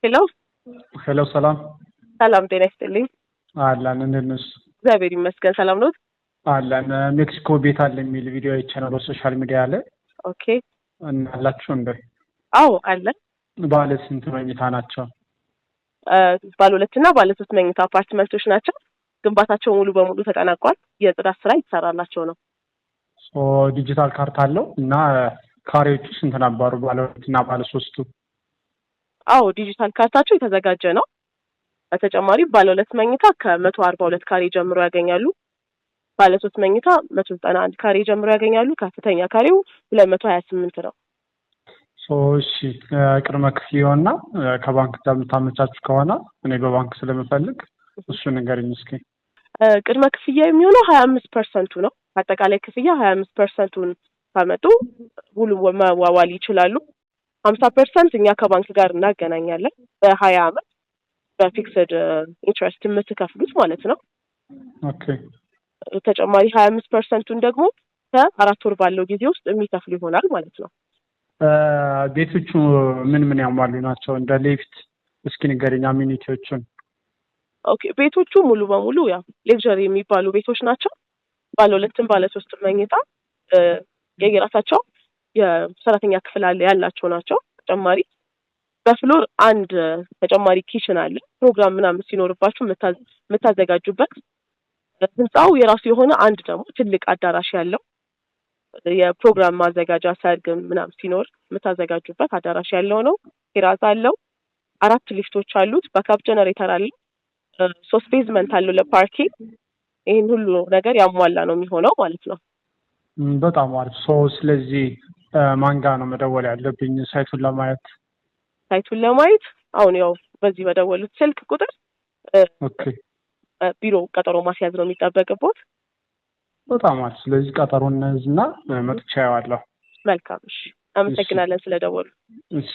ሄሎ ሄሎ ሰላም ሰላም ጤና ይስጥልኝ። አለን እንዴት ነሽ? እግዚአብሔር ይመስገን ሰላም ነው። አለን ሜክሲኮ ቤት አለ የሚል ቪዲዮ አይቼ ነው በሶሻል ሚዲያ ላይ ኦኬ እና አላችሁ እንዴ? አዎ አለ። ባለ ስንት መኝታ ናቸው? ባለ ሁለት እና ባለ ሶስት መኝታ አፓርትመንቶች ናቸው። ግንባታቸው ሙሉ በሙሉ ተጠናቋል። የጽዳት ስራ ይሰራላቸው ነው። ዲጂታል ካርታ አለው እና ካሬዎቹ ስንት ነበሩ? ባለ ሁለት እና ባለ ሶስቱ? አዎ ዲጂታል ካርታቸው የተዘጋጀ ነው። በተጨማሪ ባለ ሁለት መኝታ ከ142 ካሬ ጀምሮ ያገኛሉ። ባለ ሶስት መኝታ 191 ካሬ ጀምሮ ያገኛሉ። ከፍተኛ ካሬው 228 ነው። እሺ ቅድመ ክፍያውና ከባንክ ጋር የምታመቻቹ ከሆነ እኔ በባንክ ስለምፈልግ እሱ ንገሪኝ እስኪ። ቅድመ ክፍያ የሚሆነው 25% ነው። አጠቃላይ ክፍያ 25%ን ካመጡ ሙሉ መዋዋል ይችላሉ። 50% እኛ ከባንክ ጋር እናገናኛለን። በ20 ዓመት በፊክስድ ኢንትረስት የምትከፍሉት ማለት ነው። ኦኬ ተጨማሪ 25%ን ደግሞ ከ4 ወር ባለው ጊዜ ውስጥ የሚከፍሉ ይሆናል ማለት ነው። ቤቶቹ ምን ምን ያሟሉ ናቸው? እንደ ሊፍት እስኪ ንገሪኝ አሚኒቲዎቹን። ኦኬ ቤቶቹ ሙሉ በሙሉ ያው ሌክዠሪ የሚባሉ ቤቶች ናቸው። ባለ ሁለትም ባለ ሶስትም መኝታ የየራሳቸው የሰራተኛ ክፍል አለ ያላቸው ናቸው። ተጨማሪ በፍሎር አንድ ተጨማሪ ኪችን አለ። ፕሮግራም ምናምን ሲኖርባችሁ የምታዘጋጁበት። ህንጻው የራሱ የሆነ አንድ ደግሞ ትልቅ አዳራሽ ያለው የፕሮግራም ማዘጋጃ ሰርግም ምናምን ሲኖር የምታዘጋጁበት አዳራሽ ያለው ነው። ቴራዝ አለው። 4 ሊፍቶች አሉት። ባካፕ ጀነሬተር አለው። 3 ቤዝመንት አለው ለፓርኪንግ። ይሄን ሁሉ ነገር ያሟላ ነው የሚሆነው ማለት ነው። በጣም አሪፍ። ስለዚህ ማን ጋር ነው መደወል ያለብኝ ሳይቱን ለማየት? ሳይቱን ለማየት አሁን ያው በዚህ በደወሉት ስልክ ቁጥር ኦኬ ቢሮ ቀጠሮ ማስያዝ ነው የሚጠበቅበት። በጣም አሪፍ። ስለዚህ ቀጠሮን እንይዝና መጥቻ ያዋለሁ። መልካም እሺ። አመሰግናለን ስለደወሉ። እሺ